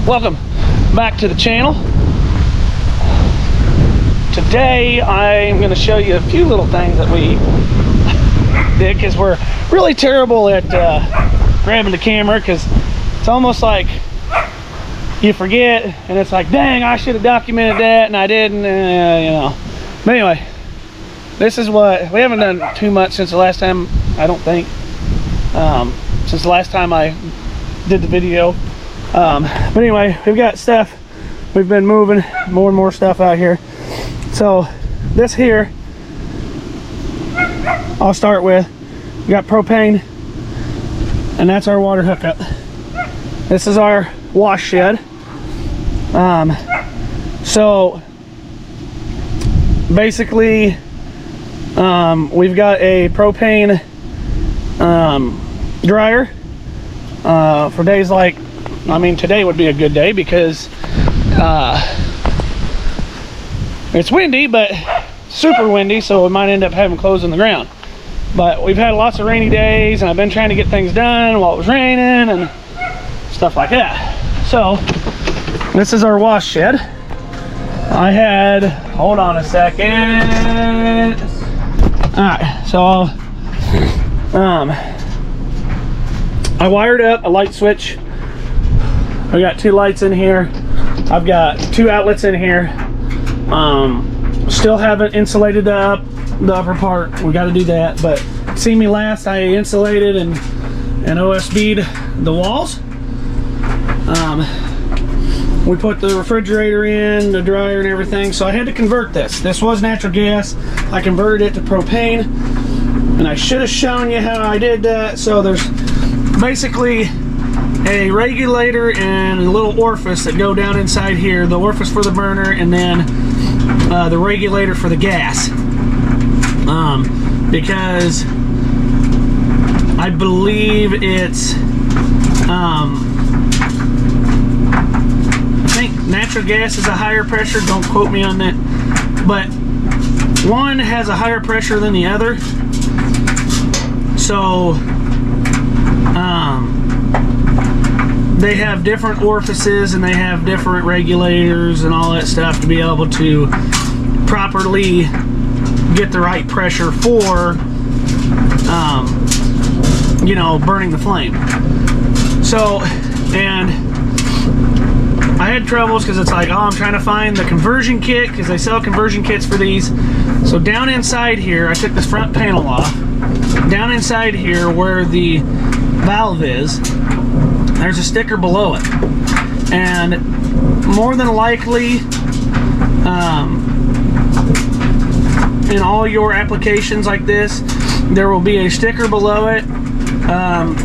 Welcome back to the channel. Today I'm going to show you a few little things that we did, because we're really terrible at grabbing the camera, because it's almost like you forget and it's like, dang, I should have documented that and I didn't, you know. But anyway, this is what we haven't done too much since the last time, I don't think, since the last time I did the video. But anyway, we've got stuff, we've been moving more and more stuff out here. So this here, I'll start with, we got propane, and that's our water hookup. This is our wash shed. So basically, we've got a propane dryer for days like, I mean, today would be a good day because it's windy, but super windy, so we might end up having clothes in the ground. But we've had lots of rainy days, and I've been trying to get things done while it was raining and stuff like that. So this is our wash shed. I had, hold on a second. All right, so I wired up a light switch. I got 2 lights in here. I've got 2 outlets in here. Still haven't insulated the upper part. We got to do that. But see me last, I insulated and OSB'd the walls. We put the refrigerator in, the dryer and everything. So I had to convert this. This was natural gas. I converted it to propane, and I should have shown you how I did that. So there's basically a regulator and a little orifice that go down inside here. The orifice for the burner, and then the regulator for the gas. Because I believe it's I think natural gas is a higher pressure, don't quote me on that, but one has a higher pressure than the other. So they have different orifices and they have different regulators and all that stuff to be able to properly get the right pressure for you know, burning the flame. So, and I had troubles because it's like, oh, I'm trying to find the conversion kit, because they sell conversion kits for these. So down inside here, I took this front panel off. Down inside here where the valve is, there's a sticker below it. And more than likely, in all your applications like this, there will be a sticker below it.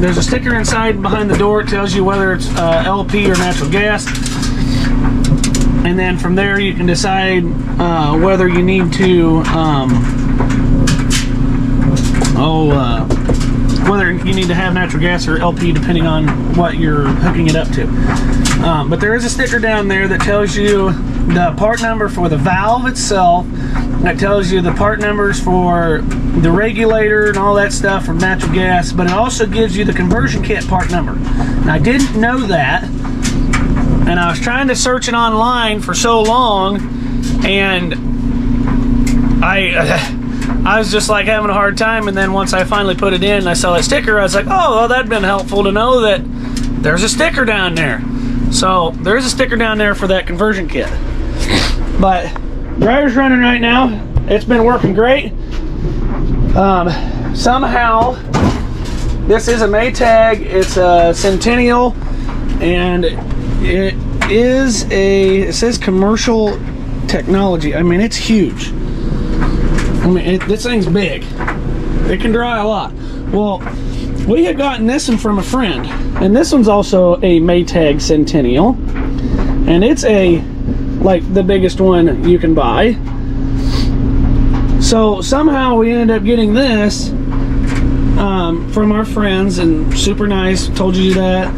There's a sticker inside behind the door. It tells you whether it's LP or natural gas. And then from there you can decide whether you need to whether you need to have natural gas or LP, depending on what you're hooking it up to. But there is a sticker down there that tells you the part number for the valve itself. That tells you the part numbers for the regulator and all that stuff from natural gas, but it also gives you the conversion kit part number. And I didn't know that, and I was trying to search it online for so long, and I was just like having a hard time. And then once I finally put it in and I saw that sticker, I was like, oh, well, that'd been helpful to know that there's a sticker down there. So there is a sticker down there for that conversion kit. But dryer's running right now. It's been working great. Somehow this is a Maytag. It's a Centennial, and it says commercial technology. I mean, it's huge. I mean, this thing's big. It can dry a lot. Well, we had gotten this one from a friend, and this one's also a Maytag Centennial, and it's like the biggest one you can buy. So somehow we ended up getting this from our friends, and super nice, told you that.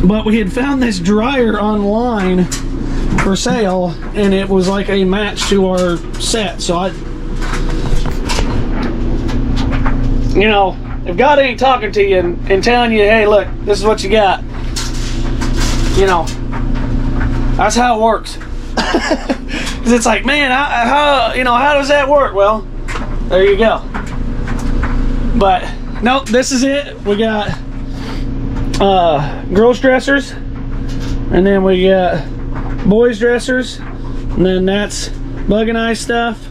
But we had found this dryer online for sale, and it was like a match to our set. So you know, if God ain't talking to you and telling you, hey, look, this is what you got, you know, that's how it works. Because it's like, man, how does that work? Well, there you go. But nope, this is it. We got girls dressers, and then we got boys dressers, and then that's bug and eye stuff,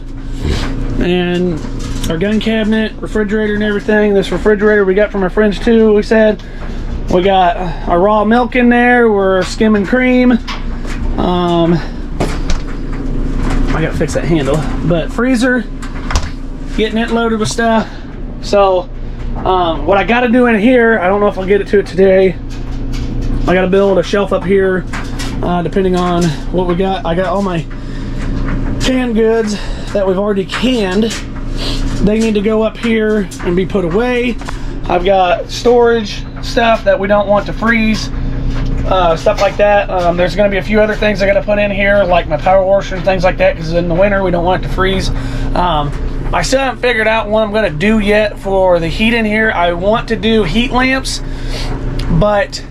and our gun cabinet, refrigerator, and everything. This refrigerator we got from our friends too. We said we got our raw milk in there. We're skimming cream. I gotta fix that handle. But freezer, getting it loaded with stuff. So what I gotta do in here, I don't know if I'll get it to it today. I gotta build a shelf up here, depending on what we got. I got all my canned goods that we've already canned. They need to go up here and be put away. I've got storage stuff that we don't want to freeze, stuff like that. There's going to be a few other things I got to put in here, like my power washer and things like that, because in the winter we don't want it to freeze. I still haven't figured out what I'm going to do yet for the heat in here. I want to do heat lamps, but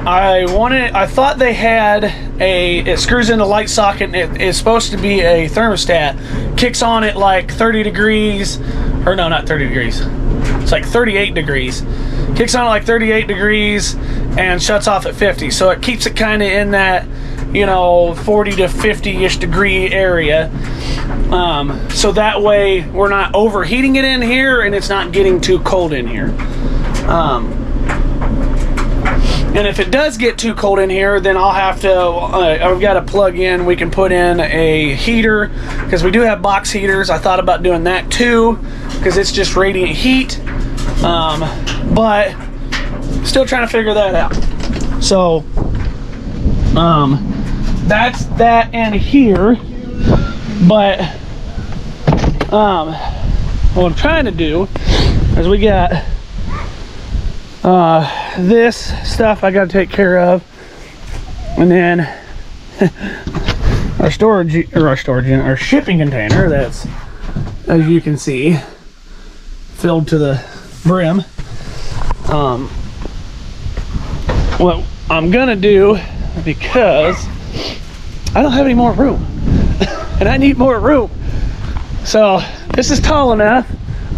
I thought they had it screws in the light socket, and it's supposed to be a thermostat. Kicks on at like 30 degrees, or no, not 30 degrees. It's like 38 degrees. Kicks on at like 38 degrees and shuts off at 50. So it keeps it kind of in that, 40 to 50-ish degree area. So that way we're not overheating it in here and it's not getting too cold in here. And if it does get too cold in here, then I'll have to, I've got to plug in, we can put in a heater, because we do have box heaters. I thought about doing that too, because it's just radiant heat. But still trying to figure that out. So, that's that in here. But, what I'm trying to do is we got this stuff I got to take care of, and then our shipping container that's, as you can see, filled to the brim. What I'm gonna do, because I don't have any more room and I need more room, so this is tall enough.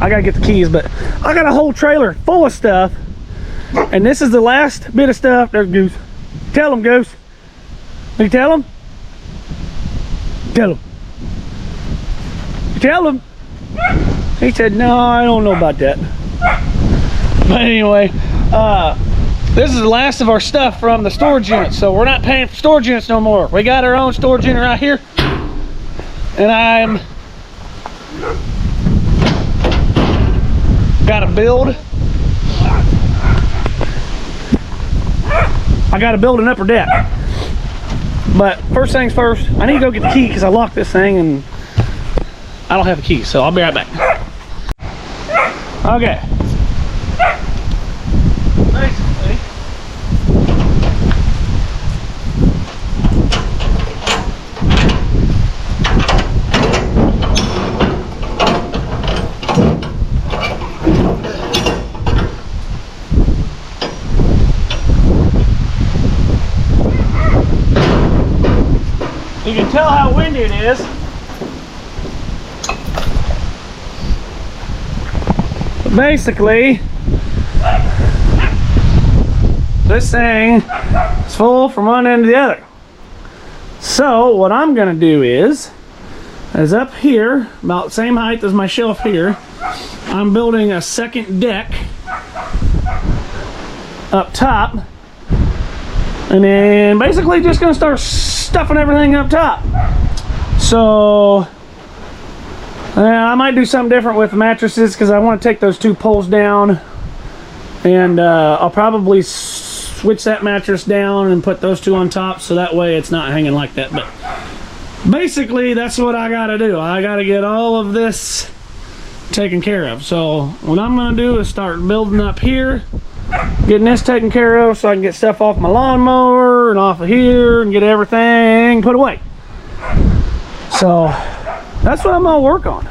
I gotta get the keys, but I got a whole trailer full of stuff. And this is the last bit of stuff. There's Goose. Tell him, Goose. You tell him? Tell him. You tell him? He said, no, I don't know about that. But anyway, this is the last of our stuff from the storage unit. So we're not paying for storage units no more. We got our own storage unit right here. And I'm gotta build. I gotta build an upper deck. But first things first, I need to go get the key because I locked this thing and I don't have the key, so I'll be right back. Okay. Basically, you can tell how windy it is. But basically, this thing is full from one end to the other. So what I'm gonna do is up here, about the same height as my shelf here, I'm building a second deck up top, and then basically just gonna start stuffing everything up top. So I might do something different with the mattresses, because I want to take those two poles down, and I'll probably switch that mattress down and put those two on top, so that way it's not hanging like that. But basically that's what I gotta do. I gotta get all of this taken care of. So what I'm gonna do is start building up here, getting this taken care of so I can get stuff off my lawnmower and off of here and get everything put away. So that's what I'm gonna work on.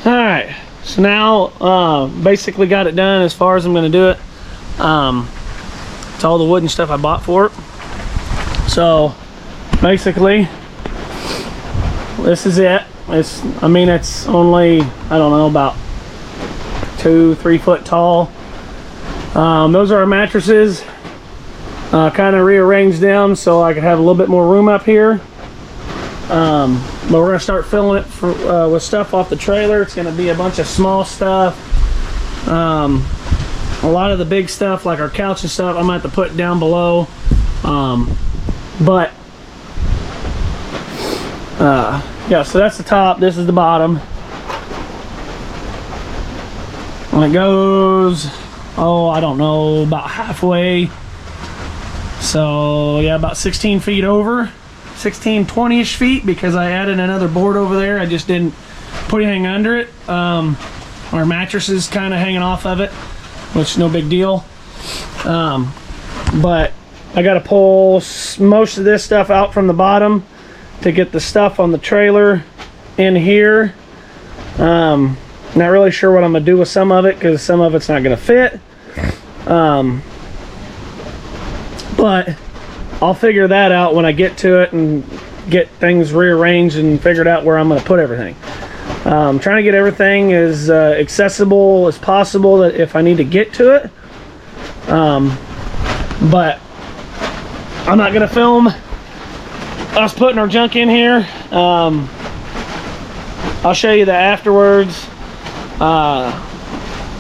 Alright, so now basically got it done as far as I'm going to do it. It's all the wood and stuff I bought for it. So basically this is it. I mean it's only, I don't know, about 2-3 foot tall. Those are our mattresses. Kind of rearranged them so I could have a little bit more room up here. But we're gonna start filling it with stuff off the trailer. It's gonna be a bunch of small stuff. A lot of the big stuff like our couch and stuff I'm gonna have to put down below. But yeah, so that's the top, this is the bottom. And it goes, oh, I don't know, about halfway. So yeah, about 16 feet over. 16, 20-ish feet, because I added another board over there. I just didn't put anything under it. Our mattress is kind of hanging off of it, which is no big deal. But I got to pull most of this stuff out from the bottom to get the stuff on the trailer in here. Not really sure what I'm gonna do with some of it, because some of it's not gonna fit. But I'll figure that out when I get to it and get things rearranged and figured out where I'm going to put everything. I'm trying to get everything as accessible as possible that if I need to get to it. But I'm not going to film us putting our junk in here. I'll show you that afterwards.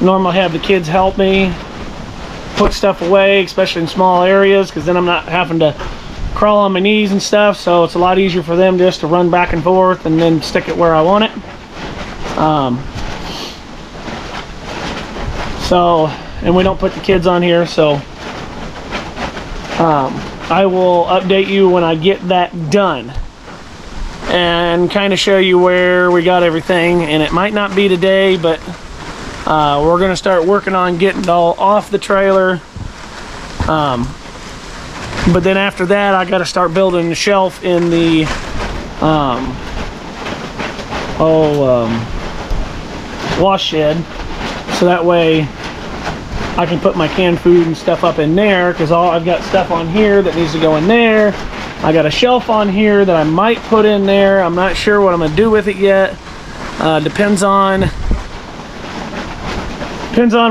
Normally have the kids help me put stuff away, especially in small areas, because then I'm not having to crawl on my knees and stuff, so it's a lot easier for them just to run back and forth and then stick it where I want it. And we don't put the kids on here, so I will update you when I get that done and kind of show you where we got everything. And it might not be today, but we're going to start working on getting it all off the trailer. But then after that, I got to start building the shelf in the wash shed, so that way I can put my canned food and stuff up in there, because I've got stuff on here that needs to go in there. I got a shelf on here that I might put in there. I'm not sure what I'm going to do with it yet. Depends on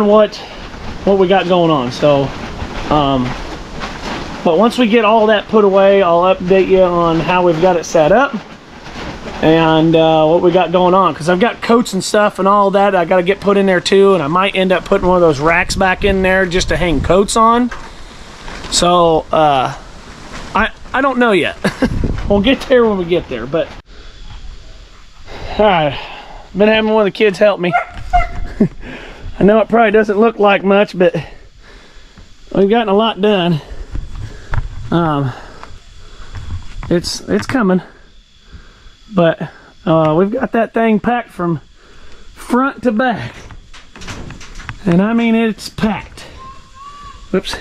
what we got going on. So but once we get all that put away, I'll update you on how we've got it set up and what we got going on, because I've got coats and stuff and all that I got to get put in there too, and I might end up putting one of those racks back in there just to hang coats on. So I don't know yet. We'll get there when we get there. But all right, been having one of the kids help me. I know it probably doesn't look like much, but we've gotten a lot done. It's coming, but we've got that thing packed from front to back, and I mean it's packed. Whoops.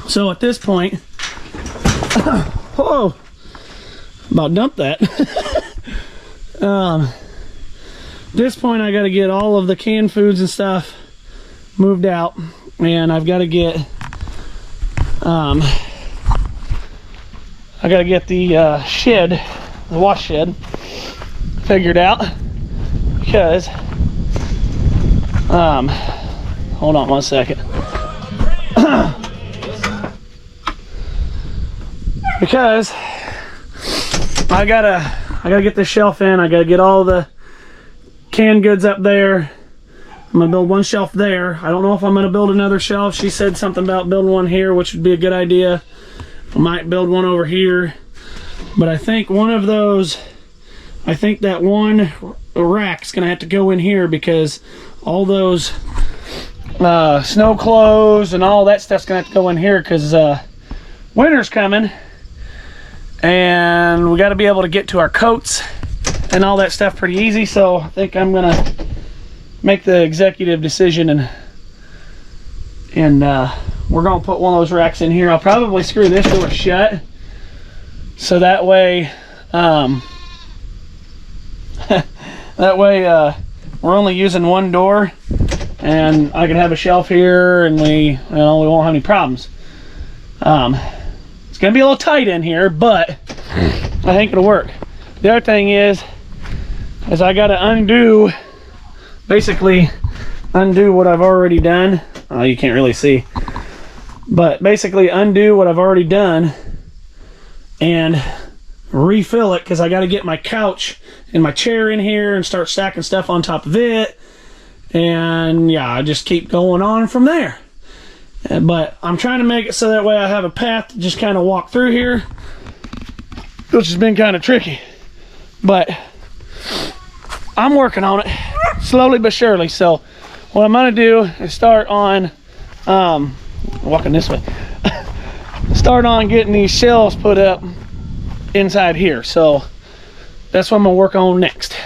So at this point, whoa, about dumped that. This point I got to get all of the canned foods and stuff moved out, and I've got to get the shed, the wash shed, figured out, because hold on one second. Because I gotta get this shelf in. I gotta get all the canned goods up there. I'm gonna build one shelf there. I don't know if I'm gonna build another shelf. She said something about building one here, which would be a good idea. I might build one over here, but I think one of those, I think that one rack's gonna have to go in here, because all those snow clothes and all that stuff's gonna have to go in here, because winter's coming and we got to be able to get to our coats and all that stuff pretty easy. So I think I'm gonna make the executive decision, and we're gonna put one of those racks in here. I'll probably screw this door shut, so that way I That way we're only using one door, and I can have a shelf here, and we won't have any problems. It's gonna be a little tight in here, but I think it'll work. The other thing is I gotta basically undo what I've already done. You can't really see, but basically undo what I've already done and refill it, because I got to get my couch and my chair in here and start stacking stuff on top of it. And yeah, I just keep going on from there. But I'm trying to make it so that way I have a path to just kind of walk through here, which has been kind of tricky, but I'm working on it slowly but surely. So what I'm gonna do is start on walking this way start on getting these shelves put up inside here. So that's what I'm gonna work on next.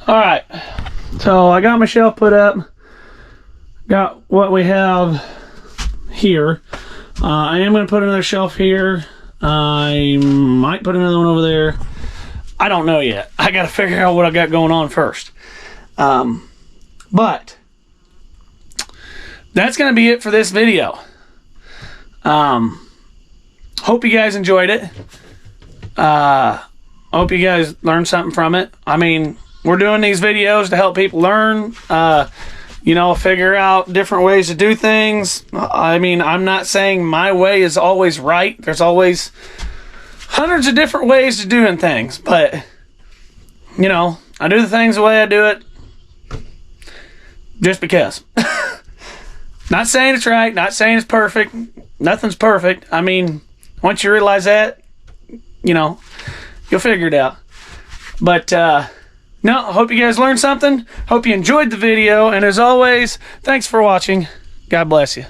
All right, so I got my shelf put up, got what we have here. I am going to put another shelf here. I might put another one over there. I don't know yet. I got to figure out what I got going on first. But that's going to be it for this video. Hope you guys enjoyed it. Hope you guys learned something from it. I mean, we're doing these videos to help people learn, figure out different ways to do things. I mean, I'm not saying my way is always right. There's always hundreds of different ways to doing things, but, I do the things the way I do it just because. Not saying it's right, not saying it's perfect. Nothing's perfect. I mean, once you realize that, you'll figure it out. But, no, I hope you guys learned something. Hope you enjoyed the video. And as always, thanks for watching. God bless you.